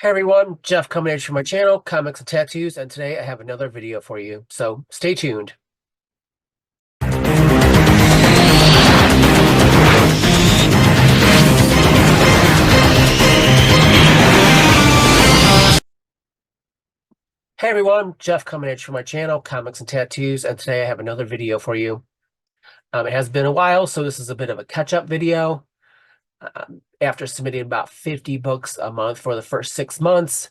Hey everyone, Jeff coming at you from my channel, Comics and Tattoos, and today I have another video for you, so stay tuned. Hey everyone, Jeff coming at you from my channel, Comics and Tattoos, and today I have another video for you. It has been a while, so this is a bit of a catch-up video. After submitting about 50 books a month for the first 6 months,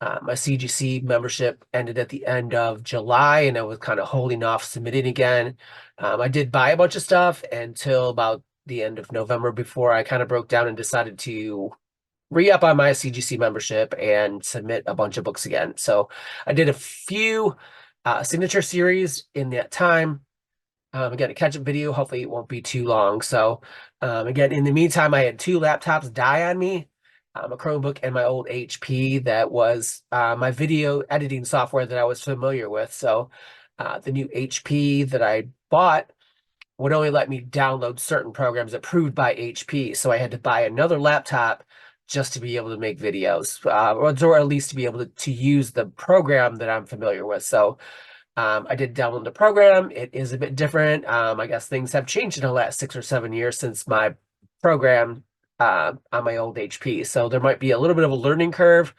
my CGC membership ended at the end of July, and I was kind of holding off submitting again. I did buy a bunch of stuff until about the end of November before I kind of broke down and decided to re-up on my CGC membership and submit a bunch of books again. So I did a few signature series in that time. Again, a catch-up video. Hopefully it won't be too long. So again, in the meantime, I had two laptops die on me. A Chromebook and my old HP that was my video editing software that I was familiar with. So the new HP that I bought would only let me download certain programs approved by HP. So I had to buy another laptop just to be able to make videos, or at least to be able to use the program that I'm familiar with. So I did download the program. It is a bit different. I guess things have changed in the last 6 or 7 years since my program on my old HP. So there might be a little bit of a learning curve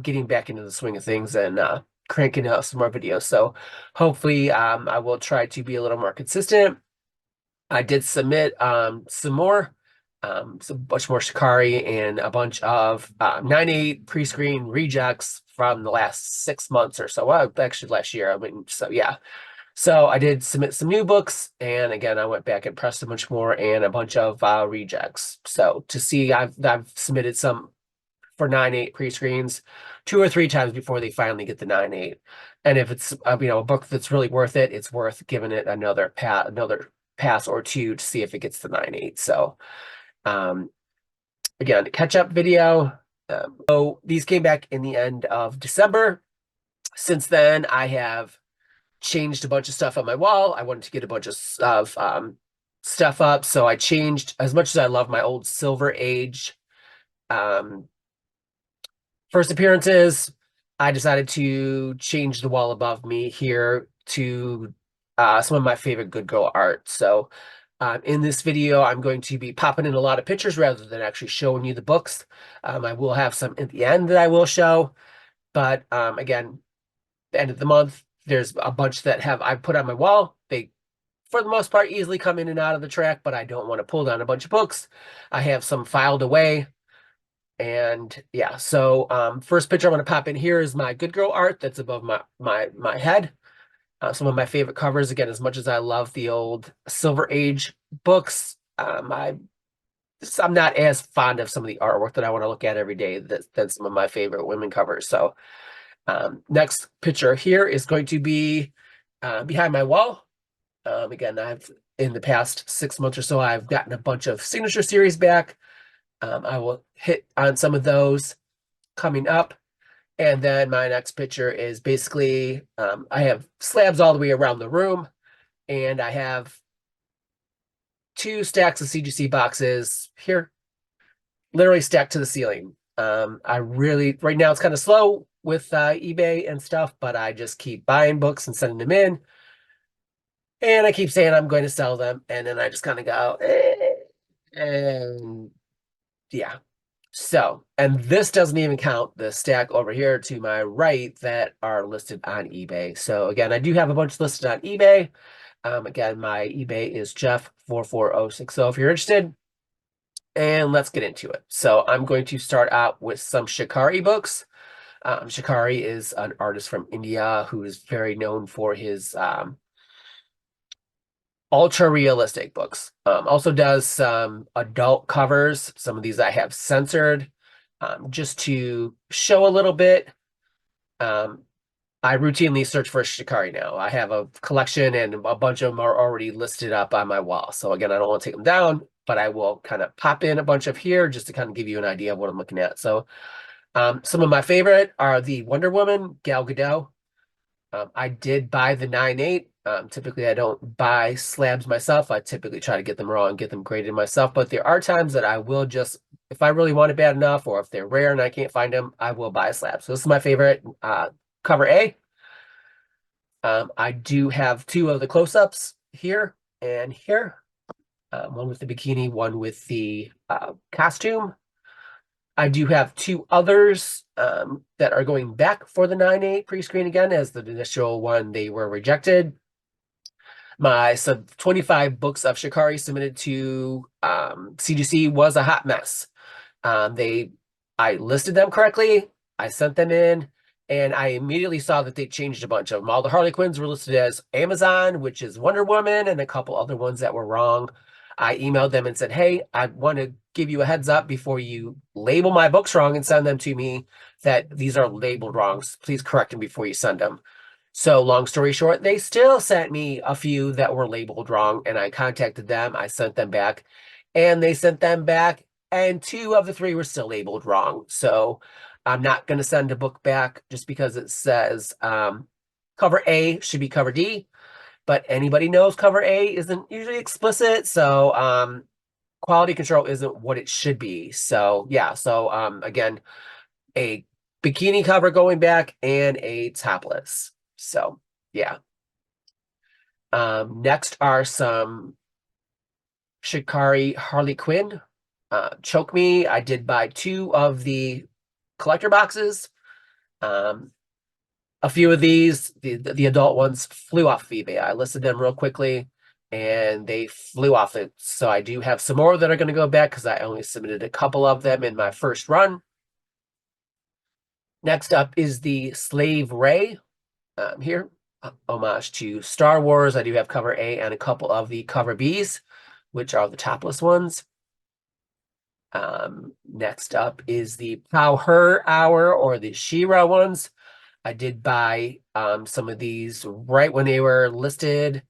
getting back into the swing of things and cranking out some more videos. So hopefully I will try to be a little more consistent. I did submit some more, some bunch more Shikarii and a bunch of 9/8 pre-screen rejects from the last 6 months or so. Well, actually last year. I mean, so yeah. So I did submit some new books, and again, I went back and pressed a bunch more and a bunch of rejects. So to see, I've submitted some for 9/8 pre-screens 2 or 3 times before they finally get the 9/8. And if it's a book that's really worth it, it's worth giving it another pass or two to see if it gets the 9/8. So again, catch up video. So these came back in the end of December. Since then, I have changed a bunch of stuff on my wall. I wanted to get a bunch of stuff up, so I changed. As much as I love my old Silver Age first appearances, I decided to change the wall above me here to some of my favorite Good Girl art. So in this video, I'm going to be popping in a lot of pictures rather than actually showing you the books. I will have some at the end that I will show, but again, the end of the month, there's a bunch that I've put on my wall. They, for the most part, easily come in and out of the track, but I don't want to pull down a bunch of books. I have some filed away. And yeah, so first picture I'm going to pop in here is my Good Girl art that's above my head. Some of my favorite covers, again, as much as I love the old Silver Age books, I'm not as fond of some of the artwork that I want to look at every day than some of my favorite women covers. So next picture here is going to be behind my wall. Again, in the past 6 months or so, I've gotten a bunch of signature series back. I will hit on some of those coming up. And then my next picture is basically, I have slabs all the way around the room, and I have 2 stacks of CGC boxes here, literally stacked to the ceiling. Right now it's kind of slow with eBay and stuff, but I just keep buying books and sending them in. And I keep saying I'm going to sell them, and then I just kind of go, and yeah. So, and this doesn't even count the stack over here to my right that are listed on eBay. So again, I do have a bunch listed on eBay. Again, my eBay is Jeff44060 if you're interested. And let's get into it. So I'm going to start out with some Shikarii books. Shikarii is an artist from India who is very known for his ultra realistic books. Also does some adult covers. Some of these I have censored just to show a little bit. I routinely search for Shikarii now. I have a collection and a bunch of them are already listed up on my wall. So again, I don't want to take them down, but I will kind of pop in a bunch of here just to kind of give you an idea of what I'm looking at. So some of my favorite are the Wonder Woman, Gal Gadot. I did buy the 9/8. Typically, I don't buy slabs myself. I typically try to get them raw and get them graded myself. But there are times that I will just if I really want it bad enough, or if they're rare and I can't find them, I will buy a slab. So this is my favorite, cover A. I do have two of the close-ups here and here. One with the bikini, one with the costume. I do have two others that are going back for the 9.8 pre-screen again, as the initial one, they were rejected. My 25 books of Shikarii submitted to CGC was a hot mess. I listed them correctly, I sent them in, and I immediately saw that they changed a bunch of them. All the Harley Quinns were listed as Amazon, which is Wonder Woman, and a couple other ones that were wrong. I emailed them and said, hey, I want to give you a heads up before you label my books wrong and send them to me, that these are labeled wrong. Please correct them before you send them. So long story short, they still sent me a few that were labeled wrong, and I contacted them. I sent them back, and they sent them back, and two of the three were still labeled wrong. So I'm not going to send a book back just because it says cover A should be cover D, but anybody knows cover A isn't usually explicit. So quality control isn't what it should be. So yeah, so again, a bikini cover going back and a topless. So yeah. Next are some Shikarii Harley Quinn. Choke Me. I did buy two of the collector boxes. A few of these, the adult ones, flew off of eBay. I listed them real quickly, and they flew off it. So I do have some more that are going to go back because I only submitted a couple of them in my first run. Next up is the Slave Ray. Here, homage to Star Wars. I do have cover A and a couple of the cover Bs, which are the topless ones. Next up is the Pow Her Hour, or the She-Ra ones. I did buy some of these right when they were listed.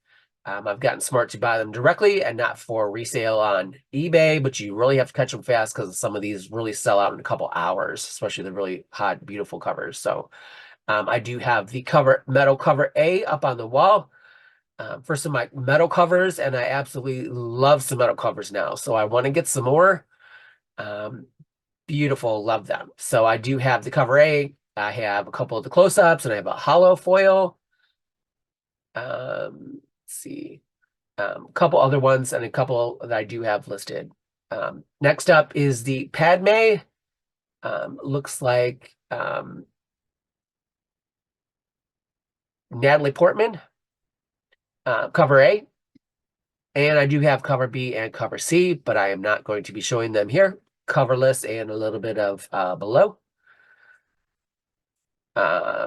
I've gotten smart to buy them directly and not for resale on eBay, but you really have to catch them fast because some of these really sell out in a couple hours, especially the really hot, beautiful covers. So I do have the metal cover A up on the wall for some of my metal covers, and I absolutely love some metal covers now. So I want to get some more. Beautiful, love them. So I do have the cover A. I have a couple of the close-ups, and I have a hollow foil. Let's see. A couple other ones and a couple that I do have listed. Next up is the Padme. Looks like Natalie Portman, cover A. And I do have cover B and cover C, but I am not going to be showing them here. Coverless and a little bit of below.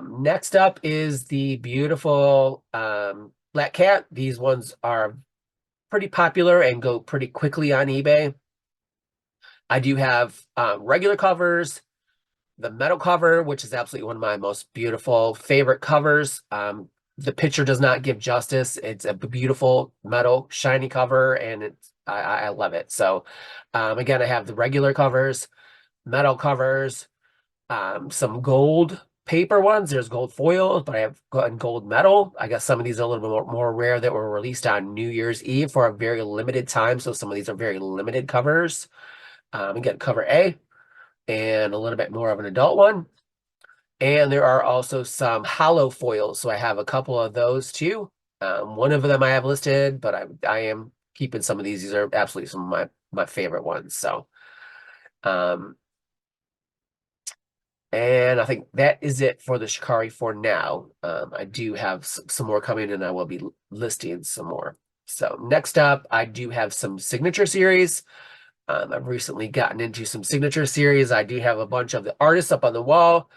Next up is the beautiful Black Cat. These ones are pretty popular and go pretty quickly on eBay. I do have regular covers, the metal cover, which is absolutely one of my most beautiful favorite covers. The picture does not give justice. It's a beautiful metal shiny cover, and I love it. So again, I have the regular covers, metal covers, some gold paper ones. There's gold foil, but I have gold metal. I guess some of these are a little bit more rare that were released on New Year's Eve for a very limited time. So some of these are very limited covers. Again, cover A and a little bit more of an adult one. And there are also some hollow foils. So I have a couple of those too. One of them I have listed, but I am keeping some of these. These are absolutely some of my favorite ones. So and I think that is it for the Shikarii for now. I do have some more coming, and I will be listing some more. So next up, I do have some signature series. I've recently gotten into some signature series. I do have a bunch of the artists up on the wall.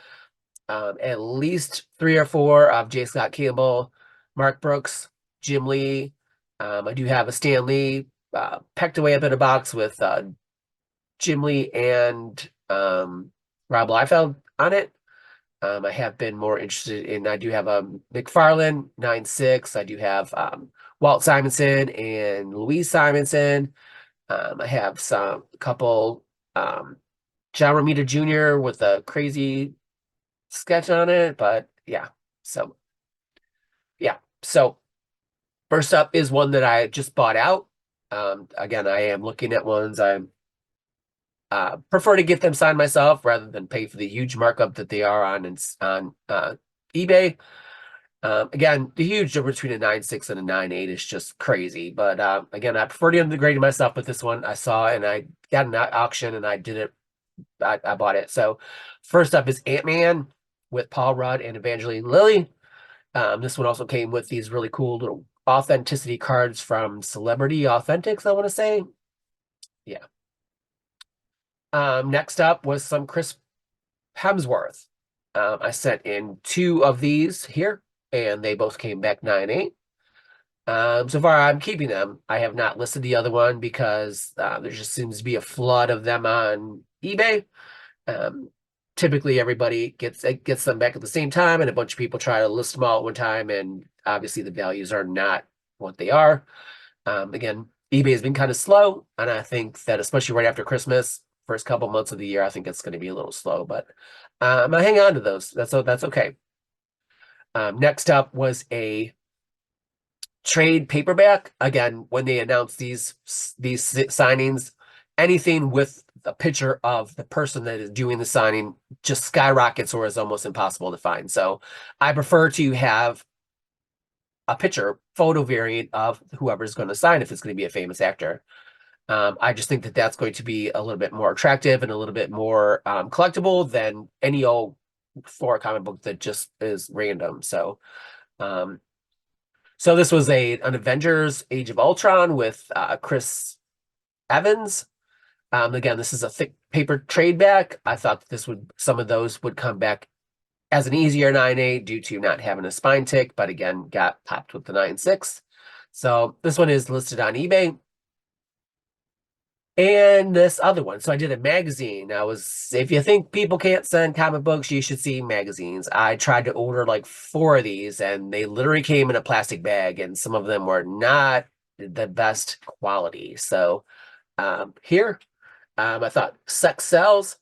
At least 3 or 4 of J. Scott Campbell, Mark Brooks, Jim Lee. I do have a Stan Lee packed away up in a box with Jim Lee and Rob Liefeld on it. I have been more interested in, I do have a McFarlane 9.6. I do have Walt Simonson and Louise Simonson. I have a couple John Romita Jr. with a crazy sketch on it, but yeah. So yeah. So first up is one that I just bought out. Again, I am looking at ones. I prefer to get them signed myself rather than pay for the huge markup that they are on eBay. Again, the huge difference between a 9.6 and a 9.8 is just crazy. But again, I prefer to integrate myself with this one. I saw and I got an auction and I did it. I bought it. So first up is Ant-Man with Paul Rudd and Evangeline Lilly. This one also came with these really cool little authenticity cards from Celebrity Authentics, I want to say. Yeah. Next up was some Chris Hemsworth. I sent in 2 of these here, and they both came back 9.8. So far, I'm keeping them. I have not listed the other one because there just seems to be a flood of them on eBay. Um, Typically, everybody gets them back at the same time, and a bunch of people try to list them all at one time, and obviously the values are not what they are. Again, eBay has been kind of slow, and I think that especially right after Christmas, first couple months of the year, I think it's going to be a little slow, but I hang on to those. That's okay. Next up was a trade paperback. Again, when they announced these signings, anything with a picture of the person that is doing the signing just skyrockets or is almost impossible to find. So I prefer to have a picture photo variant of whoever's going to sign if it's going to be a famous actor. I just think that that's going to be a little bit more attractive and a little bit more collectible than any old for a comic book that just is random. So so this was an Avengers Age of Ultron with Chris Evans. Again, this is a thick paper trade back. I thought that some of those would come back as an easier 9.8 due to not having a spine tick, but again, got popped with the 9.6. So this one is listed on eBay. And this other one. So I did a magazine. If you think people can't send comic books, you should see magazines. I tried to order like 4 of these, and they literally came in a plastic bag, and some of them were not the best quality. So here, I thought sex sells.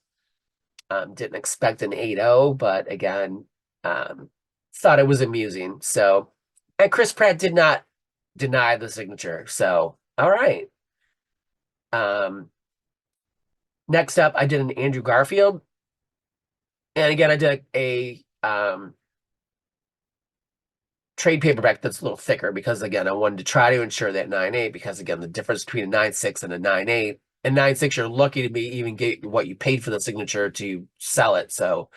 Didn't expect an 8.0, but again, thought it was amusing. So, and Chris Pratt did not deny the signature. So, all right. Next up, I did an Andrew Garfield. And again, I did a trade paperback that's a little thicker because, again, I wanted to try to ensure that 9.8 because, again, the difference between a 9.6 and a 9.8. And 9.6, you're lucky to be even get what you paid for the signature to sell it. So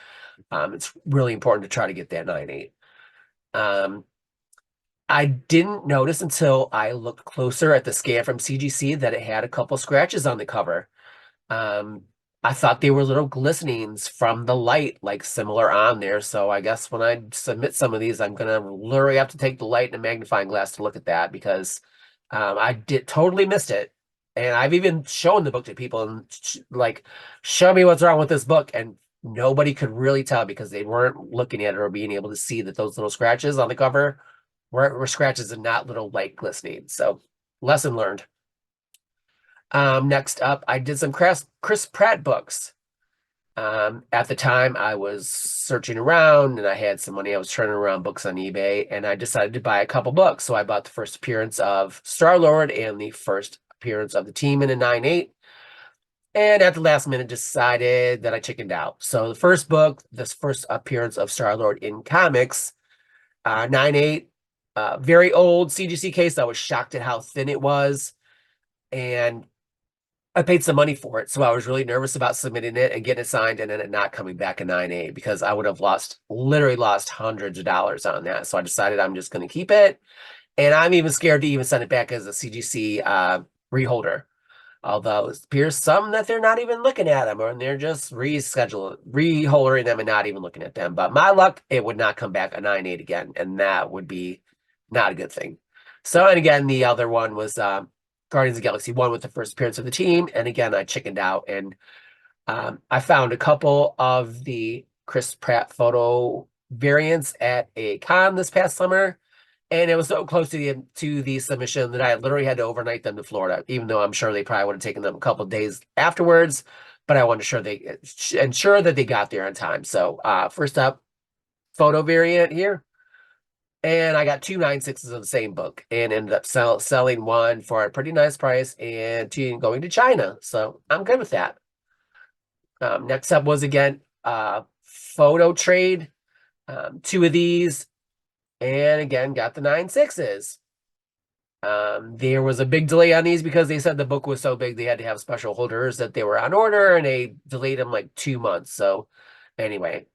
it's really important to try to get that 9.8. I didn't notice until I looked closer at the scan from CGC that it had a couple scratches on the cover. I thought they were little glistenings from the light, like similar on there. So I guess when I submit some of these, I'm gonna literally have to take the light and a magnifying glass to look at that because I totally missed it. And I've even shown the book to people and like, show me what's wrong with this book. And nobody could really tell because they weren't looking at it or being able to see that those little scratches on the cover were scratches and not little light glistening. So lesson learned. Next up, I did some Chris Pratt books. At the time, I was searching around and I had some money. I was turning around books on eBay and I decided to buy a couple books. So I bought the first appearance of Star-Lord and the first appearance of the team in a 9.8. And at the last minute, decided that I chickened out. So the first book, this first appearance of Star-Lord in comics, 9.8, very old CGC case. I was shocked at how thin it was. And I paid some money for it, so I was really nervous about submitting it and getting it signed and then it not coming back a 9.8 because I would have literally lost hundreds of dollars on that. So I decided I'm just going to keep it. And I'm even scared to even send it back as a CGC reholder. Although it appears some that they're not even looking at them or they're just reholdering them and not even looking at them. But my luck, it would not come back a 9.8 again. And that would be not a good thing. So, and again, the other one was Guardians of the Galaxy 1 with the first appearance of the team. And again, I chickened out. And I found a couple of the Chris Pratt photo variants at a con this past summer. And it was so close to the submission that I literally had to overnight them to Florida, even though I'm sure they probably would have taken them a couple of days afterwards. But I wanted to ensure that they got there on time. So first up, photo variant here. And I got 2 9.6s of the same book and ended up selling one for a pretty nice price and two going to China. So I'm good with that. Next up was again photo trade. Two of these, and again got the 9.6s. There was a big delay on these because they said the book was so big they had to have special holders that they were on order, and they delayed them like 2 months. So anyway,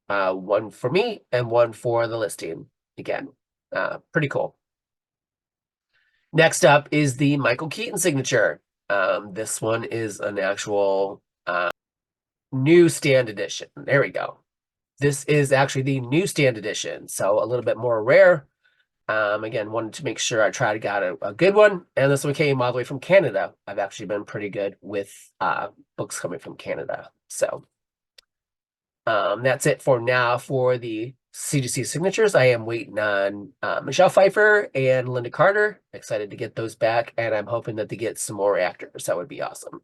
one for me and one for the listing. Again, pretty cool. Next up is the Michael Keaton signature. This one is an actual newsstand edition. There we go. This is actually the newsstand edition, so a little bit more rare. Again, wanted to make sure I tried to get a good one, and this one came all the way from Canada. I've actually been pretty good with books coming from Canada. So that's it for now for the CGC signatures. I am waiting on Michelle Pfeiffer and Linda Carter. Excited to get those back, and I'm hoping that they get some more actors. That would be awesome.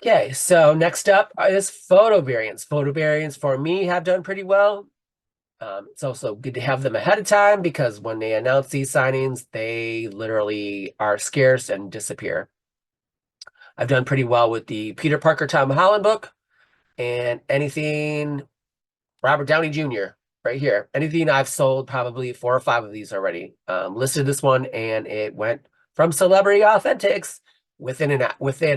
Okay, so next up is photo variants. Photo variants for me have done pretty well. It's also good to have them ahead of time because when they announce these signings, they literally are scarce and disappear. I've done pretty well with the Peter Parker, Tom Holland book, and anything Robert Downey Jr. right here. Anything I've sold, probably 4 or 5 of these already. Listed this one, and it went from Celebrity Authentics within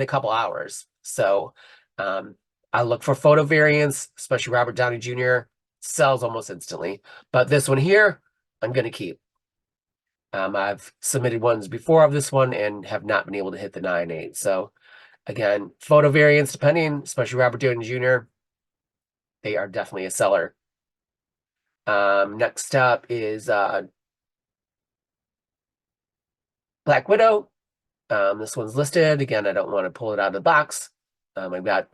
a couple hours. So I look for photo variants, especially Robert Downey Jr. Sells almost instantly. But this one here, I'm going to keep. I've submitted ones before of this one and have not been able to hit the 9.8. So again, photo variants, depending, especially Robert Downey Jr., they are definitely a seller. Next up is Black Widow. This one's listed. Again, I don't want to pull it out of the box. I've got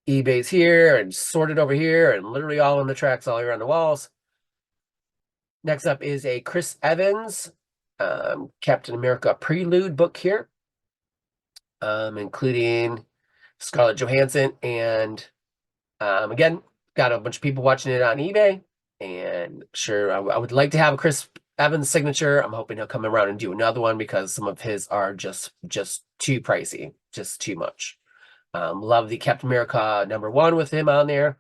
eBay's here and sorted over here and literally all on the tracks all around the walls. Next up is a Chris Evans Captain America Prelude book here, including Scarlett Johansson. And again, got a bunch of people watching it on eBay. And sure, I would like to have a Chris Evans signature. I'm hoping he'll come around and do another one because some of his are just too pricey, just too much. Love the Captain America #1 with him on there.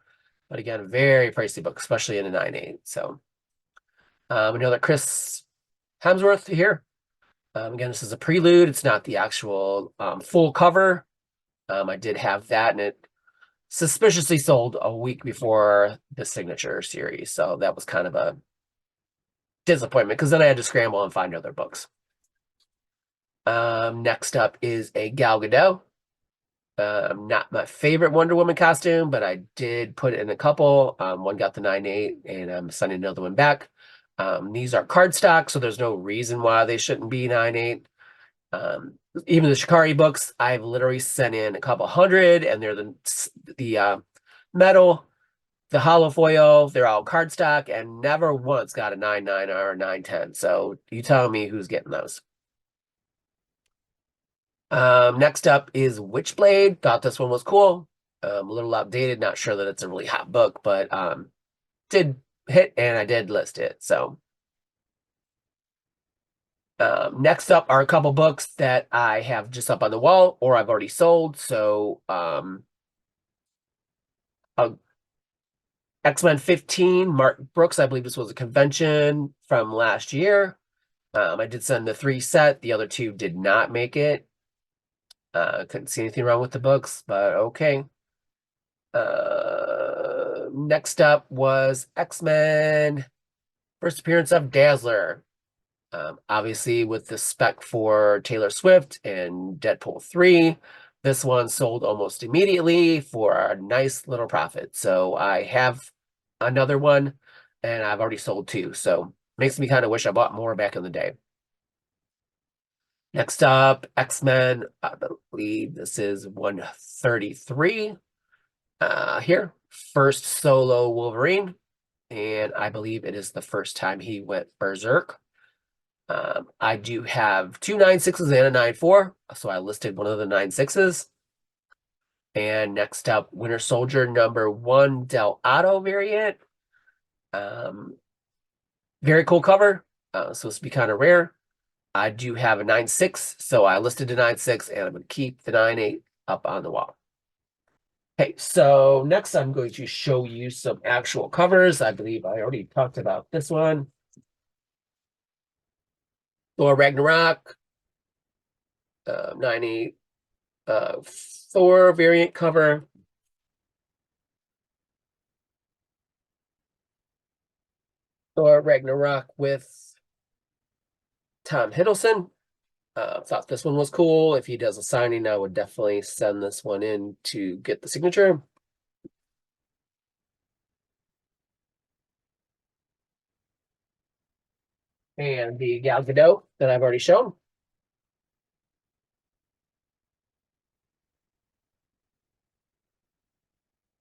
But again, very pricey book, especially in a 9.8. So another Chris Hemsworth here. Again, this is a prelude. It's not the actual full cover. I did have that, and it suspiciously sold a week before the signature series. So that was kind of a disappointment because then I had to scramble and find other books. Next up is a Gal Gadot. Not my favorite Wonder Woman costume, but I did put it in a couple. One got the 9.8, and I'm sending another one back. These are cardstock, so there's no reason why they shouldn't be 9.8. Even the Shikarii books, I've literally sent in a couple hundred, and they're the metal, the hollow foil, they're all cardstock, and never once got a 9.9 or a 9.10. So you tell me who's getting those. Next up is Witchblade. Thought this one was cool. A little outdated, not sure that it's a really hot book, but did hit and I did list it. So next up are a couple books that I have just up on the wall or I've already sold. So X-Men 15, Mark Brooks, I believe this was a convention from last year. I did send the 3 set. The other 2 did not make it. Couldn't see anything wrong with the books, but okay. Next up was X-Men first appearance of Dazzler. Obviously with the spec for Taylor Swift and Deadpool 3, this one sold almost immediately for a nice little profit. So I have another one and I've already sold 2. So makes me kind of wish I bought more back in the day. Next up, X-Men, I believe this is 133 here. First solo Wolverine, and I believe it is the first time he went berserk. I do have 2 9.6s and a 9.4, so I listed one of the 9.6s. And next up, Winter Soldier #1 Del Otto variant. Very cool cover, supposed to be kind of rare. I do have a 9.6, so I listed a 9.6, and I'm going to keep the 9.8 up on the wall. Okay, so next I'm going to show you some actual covers. I believe I already talked about this one. Thor Ragnarok, 98 Thor variant cover. Thor Ragnarok with Tom Hiddleston. Thought this one was cool. If he does a signing, I would definitely send this one in to get the signature. And the Gal Gadot that I've already shown.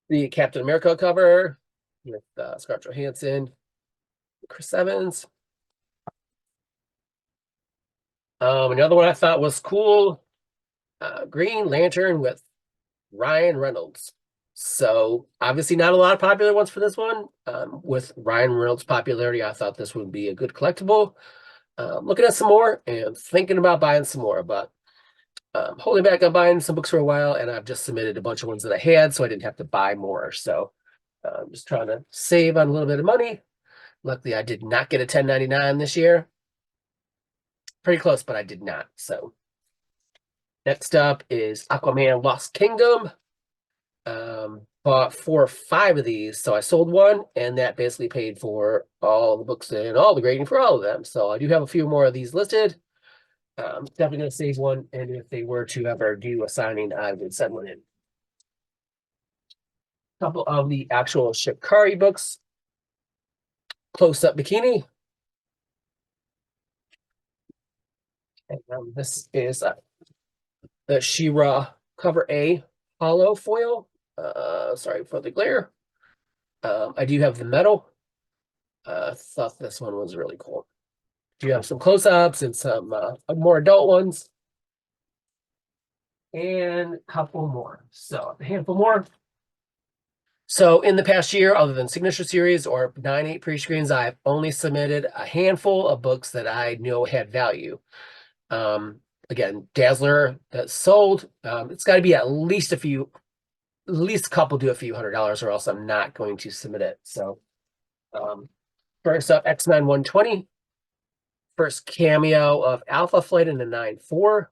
The Captain America cover with Scarlett Johansson, Chris Evans. Another one I thought was cool, Green Lantern with Ryan Reynolds. So obviously not a lot of popular ones for this one. With Ryan Reynolds' popularity, I thought this would be a good collectible. Looking at some more and thinking about buying some more, but holding back on buying some books for a while, and I've just submitted a bunch of ones that I had, so I didn't have to buy more. So I'm just trying to save on a little bit of money. Luckily, I did not get a 1099 this year. Pretty close, but I did not. So next up is Aquaman Lost Kingdom. Bought 4 or 5 of these, so I sold one, and that basically paid for all the books and all the grading for all of them. So I do have a few more of these listed. Definitely going to save one, and if they were to ever do a signing, I would send one in. A couple of the actual Shikarii books. Close-up bikini. And this is the She-Ra cover A hollow foil. Sorry for the glare. I do have the metal. Thought this one was really cool. Do have some close-ups and some more adult ones. And a couple more. So a handful more. So in the past year, other than Signature Series or 9/8 pre-screens, I've only submitted a handful of books that I know had value. Again, Dazzler that's sold. It's got to be at least a couple do a few $100, or else I'm not going to submit it. So first up, X-Men 120. First cameo of Alpha Flight in the 9/4.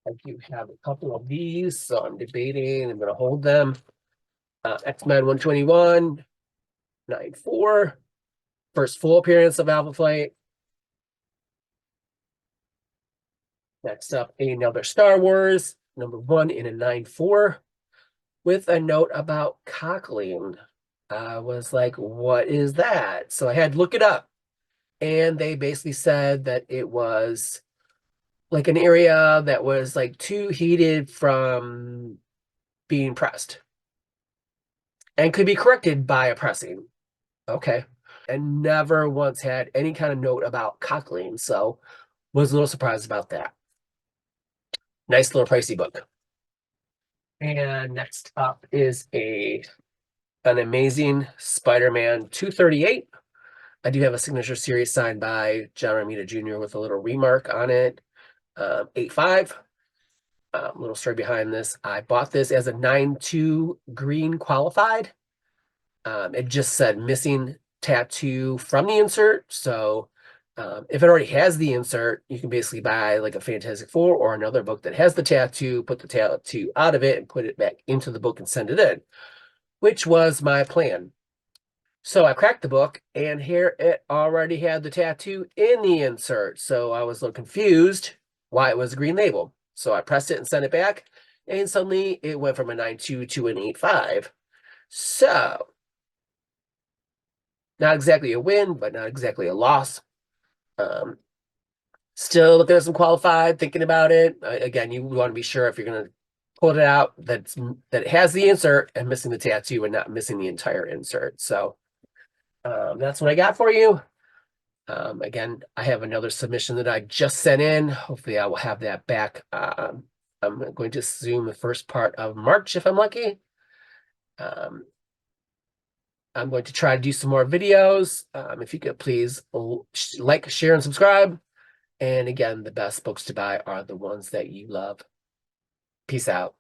I do have a couple of these, so I'm debating. I'm going to hold them. X-Men 121, 9/4. First full appearance of Alpha Flight. Next up, another Star Wars, #1 in a 9/4, with a note about cockling. I was like, what is that? So I had to look it up. And they basically said that it was like an area that was like too heated from being pressed and could be corrected by a pressing. Okay. And never once had any kind of note about cockling, so was a little surprised about that. Nice little pricey book. And next up is an amazing Spider-Man 238. I do have a Signature Series signed by John Romita Jr. with a little remark on it. 8.5. Little story behind this. I bought this as a 9/2 green qualified. It just said missing tattoo from the insert. So if it already has the insert, you can basically buy like a Fantastic Four or another book that has the tattoo, put the tattoo out of it and put it back into the book and send it in, which was my plan. So I cracked the book, and here it already had the tattoo in the insert. So I was a little confused why it was a green label. So I pressed it and sent it back, and suddenly it went from a 9/2 to an 8/5. So not exactly a win, but not exactly a loss. Still looking at some qualified, thinking about it. Again, you want to be sure if you're going to pull it out that it has the insert and missing the tattoo and not missing the entire insert. So that's what I got for you. Again, I have another submission that I just sent in. Hopefully I will have that back. I'm going to assume the first part of March if I'm lucky. I'm going to try to do some more videos. If you could please like, share, and subscribe. And again, the best books to buy are the ones that you love. Peace out.